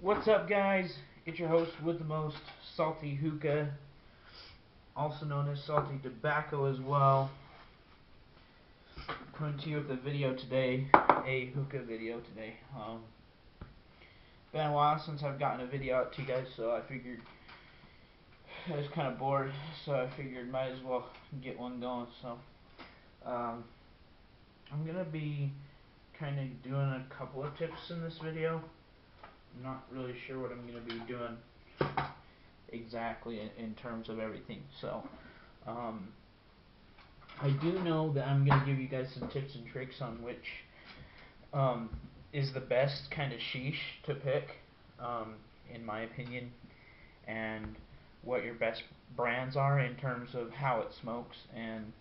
What's up, guys? It's your host with the most, Salty Hookah, also known as Salty Tobacco as well. Coming to you with a video today, a hookah video today. Been a while since I've gotten a video out to you guys, so I figured I was kind of bored, so I figured might as well get one going. So I'm gonna be kind of doing a couple of tips in this video. I'm not really sure what I'm gonna be doing exactly in terms of everything. So I do know that I'm gonna give you guys some tips and tricks on which is the best kind of sheesh to pick, in my opinion, and what your best brands are in terms of how it smokes and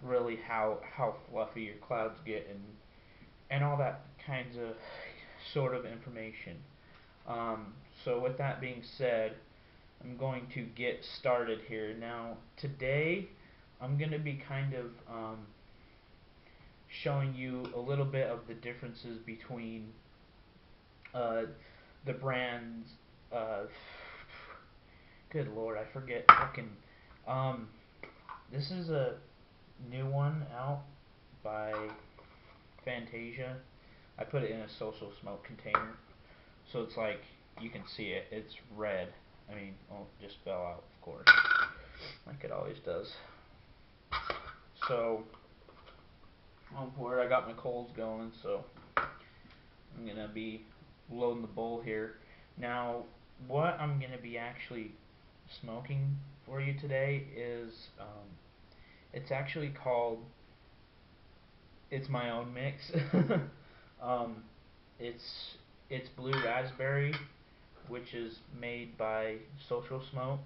really how fluffy your clouds get and all that kinds of sort of information. So with that being said, I'm going to get started here. Now today I'm going to be kind of showing you a little bit of the differences between the brands. Good lord, I forget fucking. This is a new one out by Fantasia. I put it in a social smoke container, so it's like you can see it. It's red. I mean, well, just fell out, of course, like it always does. So, on board, I got my coals going, so I'm gonna be loading the bowl here. Now, what I'm gonna be actually smoking for you today is, it's actually called, it's my own mix. um, it's blue raspberry, which is made by Social Smoke,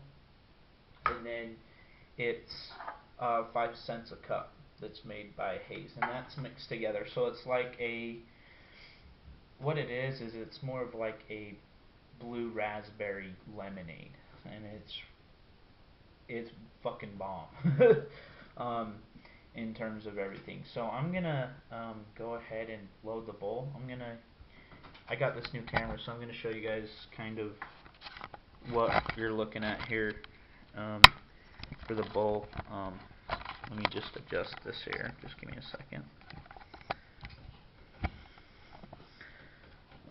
and then it's 5 cents a cup that's made by Haze, and that's mixed together. So it's like what it is it's more of like a blue raspberry lemonade, and it's fucking bomb. In terms of everything. So I'm gonna go ahead and load the bowl. I got this new camera, so I'm gonna show you guys kind of what you're looking at here for the bowl. Let me just adjust this here. Just give me a second.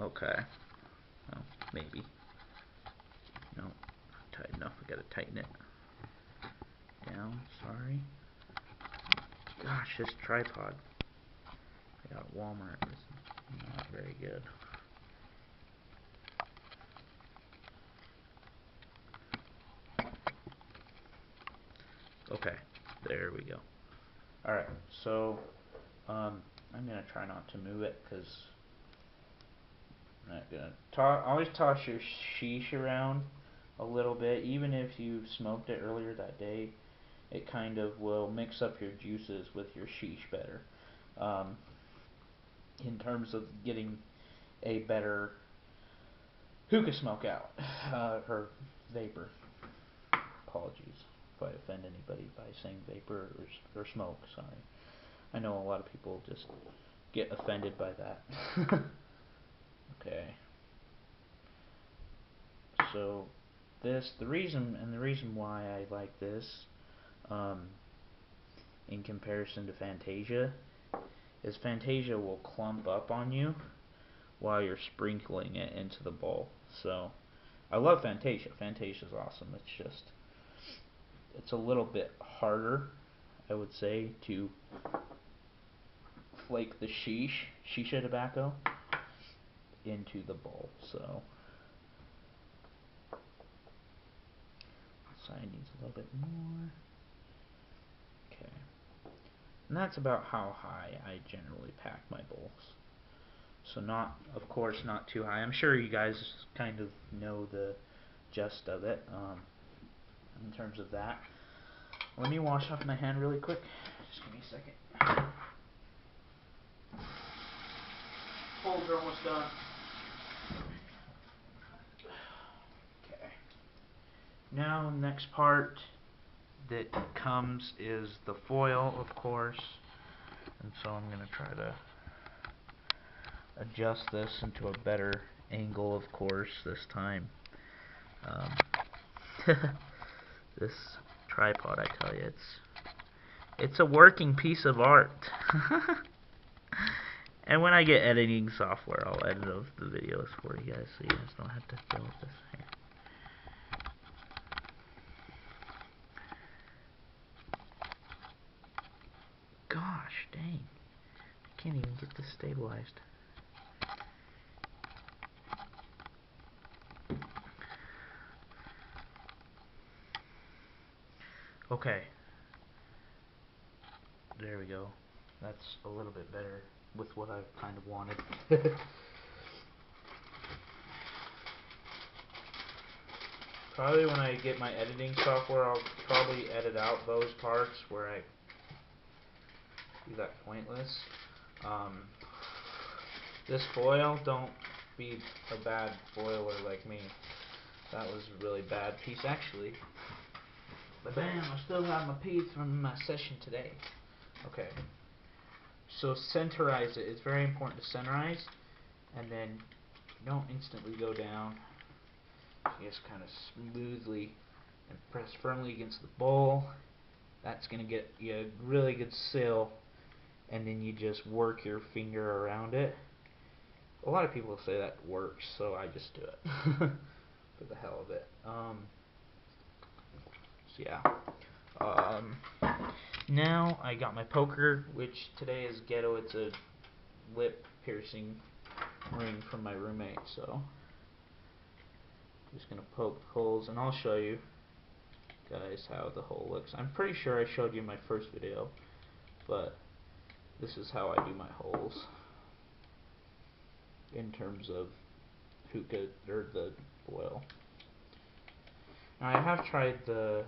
Okay. Oh, maybe. No, tight enough. I gotta tighten it down. Sorry. Gosh, this tripod I got at Walmart is not very good. Okay, there we go. Alright, so I'm gonna try not to move it because I'm not gonna always toss your sheesh around a little bit. Even if you smoked it earlier that day, it kind of will mix up your juices with your sheesh better, in terms of getting a better hookah smoke out, or vapor. Apologies if I offend anybody by saying vapor or smoke, sorry. I know a lot of people just get offended by that. Okay. So the reason why I like this, in comparison to Fantasia, is Fantasia will clump up on you while you're sprinkling it into the bowl. So I love Fantasia. Fantasia's awesome. It's a little bit harder, I would say, to flake the shisha tobacco into the bowl. So side needs a little bit more. Okay. And that's about how high I generally pack my bowls. So not, of course, not too high. I'm sure you guys kind of know the gist of it, in terms of that. Let me wash off my hand really quick. Just give me a second. Bowls are almost done. Okay. Now, next part that comes is the foil, of course. And so I'm going to try to adjust this into a better angle, of course, this time. This tripod, I tell you, it's a working piece of art. And when I get editing software, I'll edit the videos for you guys, so you guys don't have to deal with this. Here. Gosh, dang. I can't even get this stabilized. Okay. There we go. That's a little bit better with what I kind of wanted. Probably when I get my editing software, I'll probably edit out those parts where I do that pointless. This foil, don't be a bad foiler like me. That was a really bad piece, actually. But bam, I still have my piece from my session today. Okay. So centerize it. It's very important to centerize, and then don't instantly go down. You just kind of smoothly and press firmly against the bowl. That's going to get you a really good seal, and then you just work your finger around it. A lot of people say that works, so I just do it for the hell of it. So yeah. Now I got my poker, which today is ghetto. It's a lip piercing ring from my roommate, so I'm just gonna poke holes, and I'll show you guys how the hole looks. I'm pretty sure I showed you in my first video, but this is how I do my holes in terms of hookah or the foil. Now I have tried the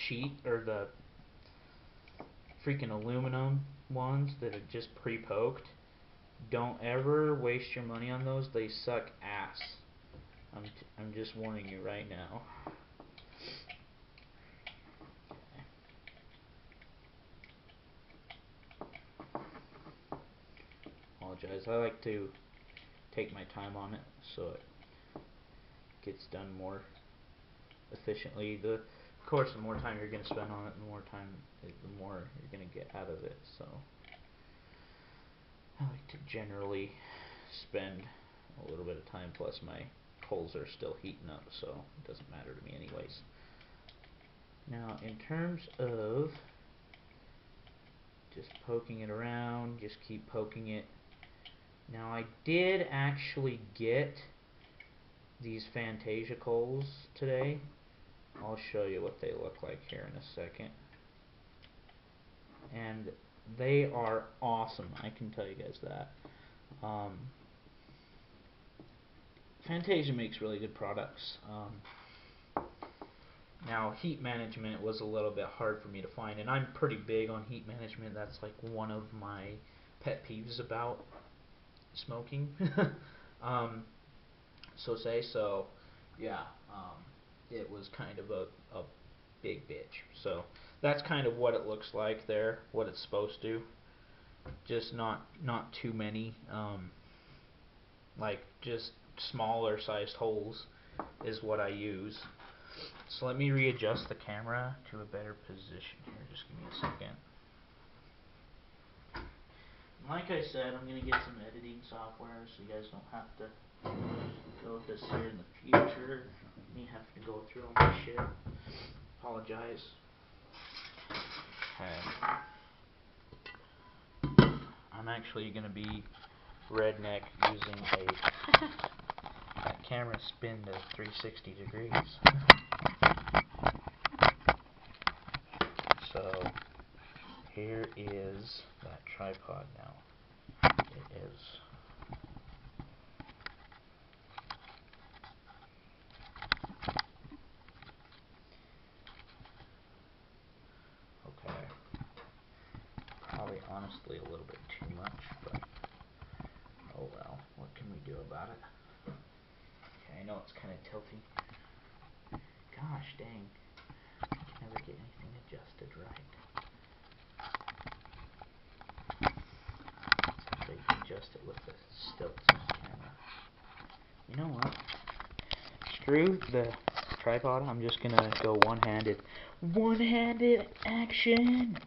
sheet or the freaking aluminum ones that are just pre-poked. Don't ever waste your money on those. They suck ass. I'm just warning you right now. Apologize. I like to take my time on it so it gets done more efficiently. Of course, the more time you're going to spend on it, the more you're going to get out of it. So I like to generally spend a little bit of time. Plus, my holes are still heating up, so it doesn't matter to me anyways. Now, in terms of just poking it around, just keep poking it. Now, I did actually get these Fantasia coals today. I'll show you what they look like here in a second. And they are awesome, I can tell you guys that. Fantasia makes really good products. Now, heat management was a little bit hard for me to find, and I'm pretty big on heat management. That's like one of my pet peeves about smoking. So yeah, it was kind of a big bitch. So that's kind of what it looks like there, what it's supposed to. Just not too many, like just smaller sized holes is what I use. So let me readjust the camera to a better position here. Just give me a second. Like I said, I'm going to get some editing software so you guys don't have to go with this here in the future. Me have to go through all my shit. Apologize. Okay. I'm actually going to be redneck using that camera spin to 360 degrees. So here is that tripod now. It is okay. Probably honestly a little bit too much, but oh well, what can we do about it? Okay, I know it's kind of tilty. Gosh dang, I can never get anything adjusted right. So you can adjust it with the stilts on the camera. you know what? Screw the tripod. I'm just gonna go one-handed. One-handed action!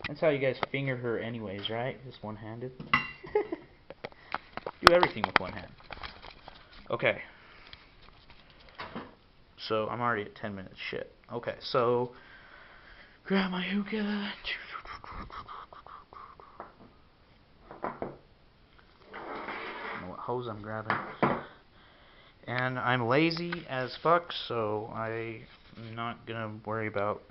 That's how you guys finger her anyways, right? Just one-handed. Do everything with one hand. Okay. So, I'm already at 10 minutes. Shit. Okay, so... grab my hookah. I don't know what hose I'm grabbing. And I'm lazy as fuck, so I'm not gonna worry about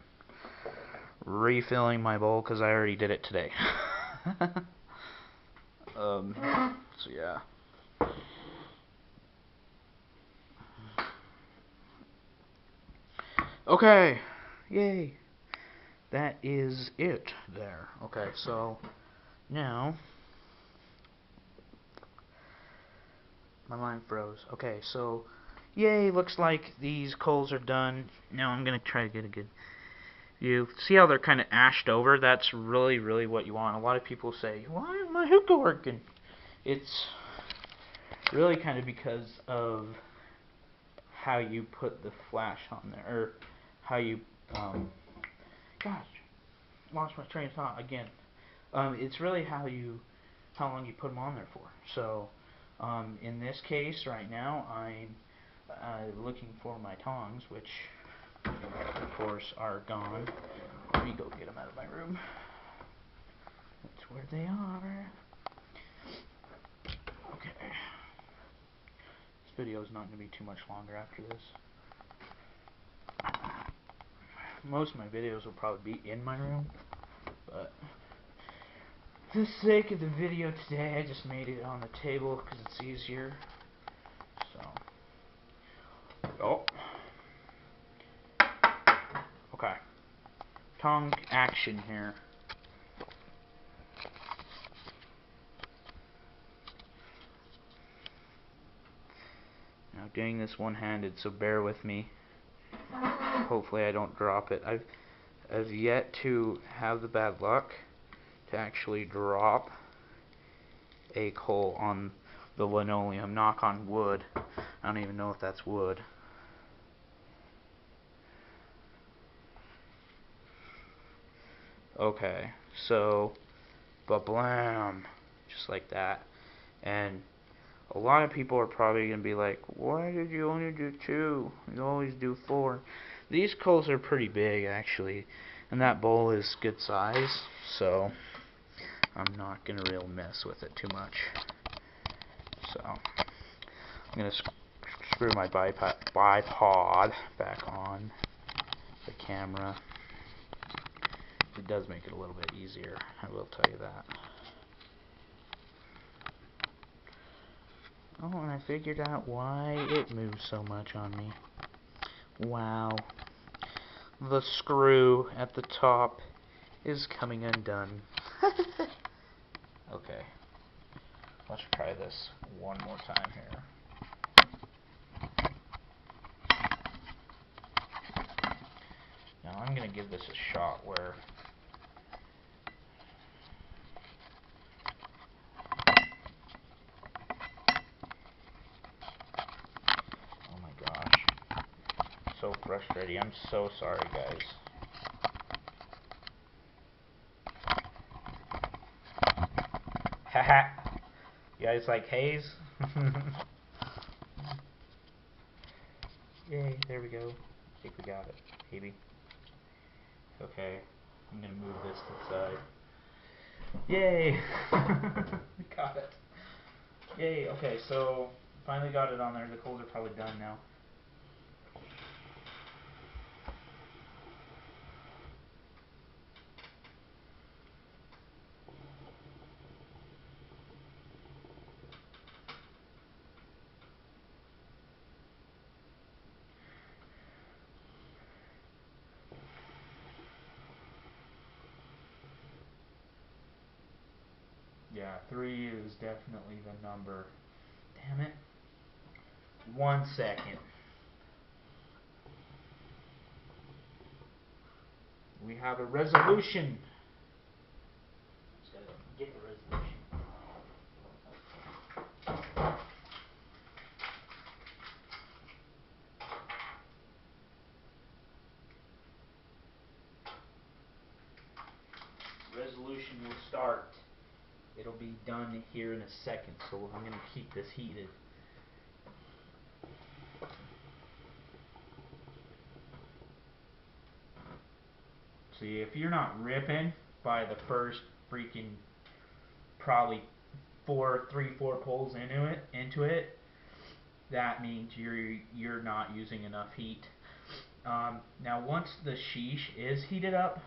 refilling my bowl because I already did it today. So yeah. Okay. Yay. That is it there. Okay, so now my mind froze. Okay, so yay, looks like these coals are done. Now I'm gonna try to get a good view. See how they're kind of ashed over? That's really what you want. A lot of people say, why isn't my hookah working? It's really kind of because of how you put the flash on there, or how you, gosh, lost my train of thought again. It's really how long you put them on there for. So, in this case, right now, I'm looking for my tongs, which, of course, are gone. Let me go get them out of my room. That's where they are. Okay. This video is not going to be too much longer after this. Most of my videos will probably be in my room, but for the sake of the video today, I just made it on the table because it's easier. So, okay, tongue action here. Now doing this one-handed, so bear with me. Hopefully I don't drop it. I've yet to have the bad luck to actually drop a coal on the linoleum. Knock on wood. I don't even know if that's wood. Okay, so ba-blam, just like that. And a lot of people are probably going to be like, why did you only do 2? You always do 4. These coals are pretty big, actually, and that bowl is good size, so I'm not going to really mess with it too much. So, I'm going to screw my bipod back on the camera. It does make it a little bit easier, I will tell you that. Oh, and I figured out why it moves so much on me. Wow. The screw at the top is coming undone. Okay. Let's try this one more time here. Now I'm going to give this a shot where oh my gosh. So frustrating. I'm so sorry, guys. Haha. You guys like haze? Yay, there we go. I think we got it. Maybe. Okay. I'm gonna move this to the side. Yay! We got it. Yay, okay, so finally got it on there. The coals are probably done now. Yeah, 3 is definitely the number. Damn it. 1 second. We have a resolution. Just gotta get the resolution. ignition will start. It'll be done here in a second, so I'm going to keep this heated. See, if you're not ripping by the first freaking probably 4 pulls into it, that means you're not using enough heat. Now once the sheesh is heated up,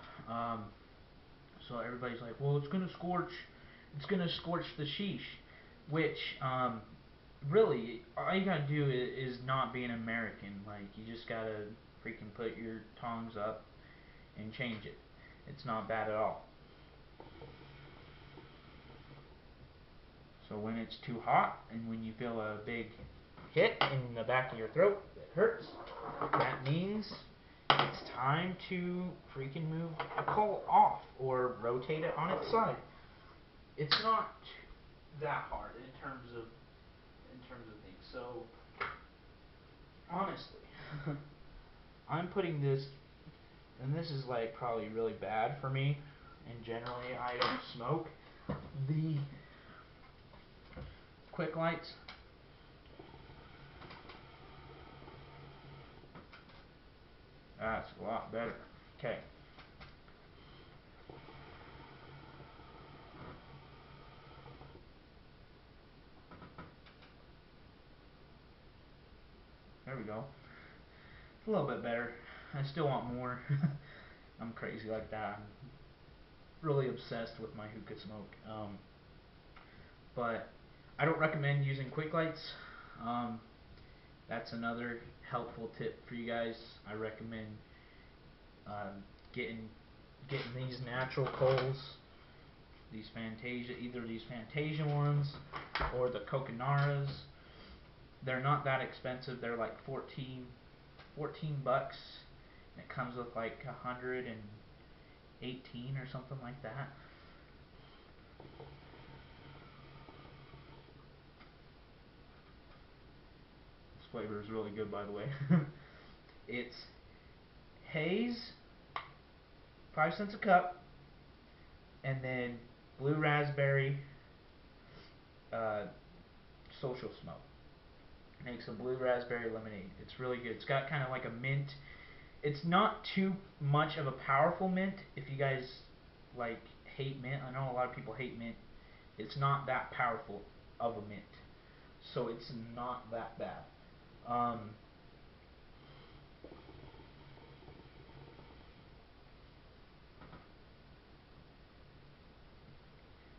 so everybody's like, well, it's gonna scorch the sheesh, which really all you gotta do is not be an American. Like, you just gotta freaking put your tongs up and change it. It's not bad at all. So when it's too hot and when you feel a big hit in the back of your throat that hurts, that means it's time to freaking move the coal off or rotate it on its side. It's not that hard in terms of things. So honestly, I'm putting this, and this is like probably really bad for me, and generally I don't smoke the quick lights. That's a lot better. Okay. There we go. It's a little bit better. I still want more. I'm crazy like that. I'm really obsessed with my hookah smoke. But I don't recommend using quick lights. That's another helpful tip for you guys. I recommend getting these natural coals, these Fantasia, either these Fantasia ones or the Coconaras. They're not that expensive. They're like 14 bucks. And it comes with like 118 or something like that. This flavor is really good, by the way. It's haze, 5 cents a cup, and then blue raspberry social smoke. Makes a blue raspberry lemonade. It's really good. It's got kind of like a mint. It's not too much of a powerful mint. If you guys like hate mint, I know a lot of people hate mint. It's not that powerful of a mint, so it's not that bad.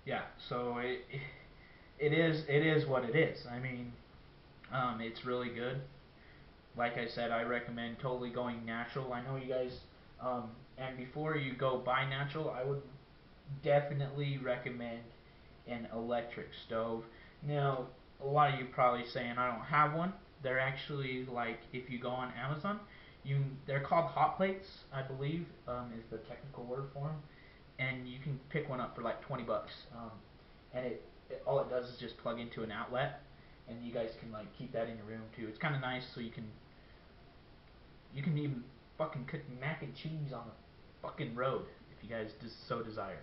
Yeah, so it is what it is. I mean, it's really good. Like I said, I recommend totally going natural. I know you guys, and before you go buy natural, I would definitely recommend an electric stove. Now, a lot of you probably saying I don't have one. They're actually, like, if you go on Amazon, they're called hot plates, I believe, is the technical word for them, and you can pick one up for like 20 bucks. And all it does is just plug into an outlet, and you guys can like keep that in your room too. It's kind of nice, so you can even fucking cook mac and cheese on the fucking road if you guys so desire.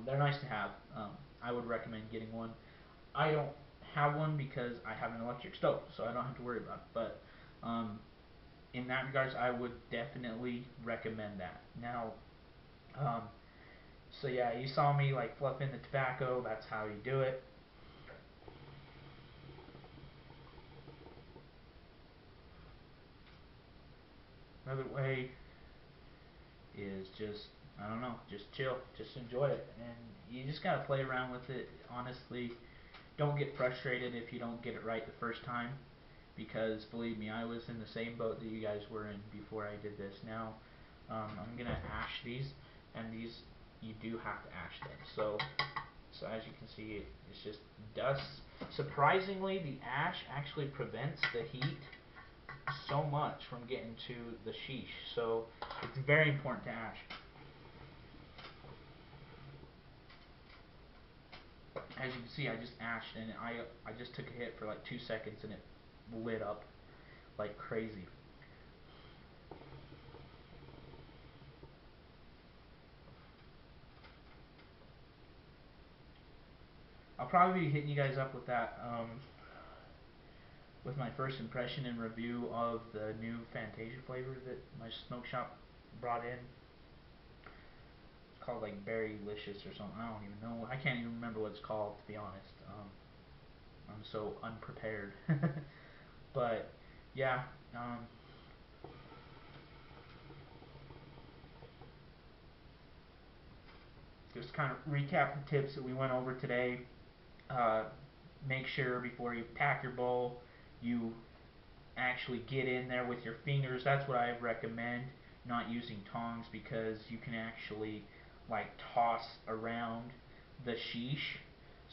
They're nice to have. I would recommend getting one. I don't have one because I have an electric stove, so I don't have to worry about it. But in that regards, I would definitely recommend that. Now, so yeah, you saw me like fluffing the tobacco. That's how you do it. Another way is just, I don't know, just chill, just enjoy it, and you just gotta play around with it. Honestly, don't get frustrated if you don't get it right the first time, because believe me, I was in the same boat that you guys were in before I did this. Now, I'm gonna ash these, and these you do have to ash them. So as you can see, it's just dust. Surprisingly, the ash actually prevents the heat so much from getting to the sheesh. So it's very important to ash. As you can see, I just ashed, and I just took a hit for like 2 seconds, and it lit up like crazy. I'll probably be hitting you guys up with that, with my first impression and review of the new Fantasia flavor that my smoke shop brought in. It's called like Berrylicious or something. I don't even know. I can't even remember what it's called, to be honest. I'm so unprepared. But yeah, just kind of recap the tips that we went over today. Uh, Make sure before you pack your bowl, you actually get in there with your fingers. That's what I recommend, not using tongs, because you can actually like toss around the sheesh,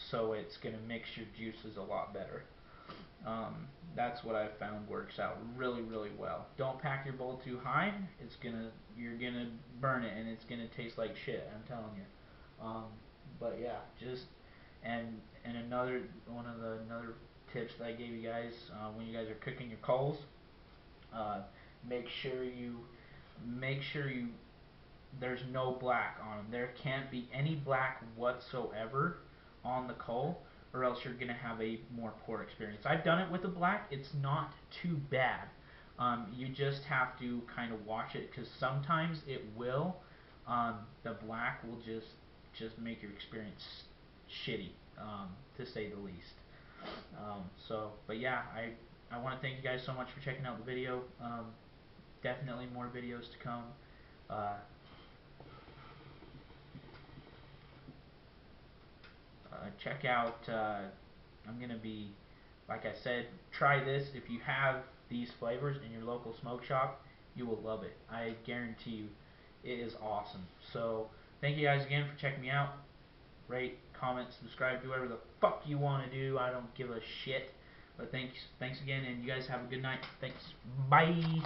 so it's gonna mix your juices a lot better. That's what I've found works out really, really well. Don't pack your bowl too high. You're gonna burn it and it's gonna taste like shit. I'm telling you. But yeah, just and another one of the another tips that I gave you guys, when you guys are cooking your coals, uh, make sure you make sure you there's no black on them. There can't be any black whatsoever on the coal, or else you're gonna have a more poor experience. I've done it with the black. It's not too bad. You just have to kind of watch it, because sometimes it will. The black will just make your experience shitty, to say the least. But yeah, I want to thank you guys so much for checking out the video. Definitely more videos to come. Uh, Check out. I'm gonna be, like I said, try this. If you have these flavors in your local smoke shop, you will love it. I guarantee you, it is awesome. So thank you guys again for checking me out. Rate, comment, subscribe, do whatever the fuck you want to do. I don't give a shit. But thanks again, and you guys have a good night. Thanks. Bye.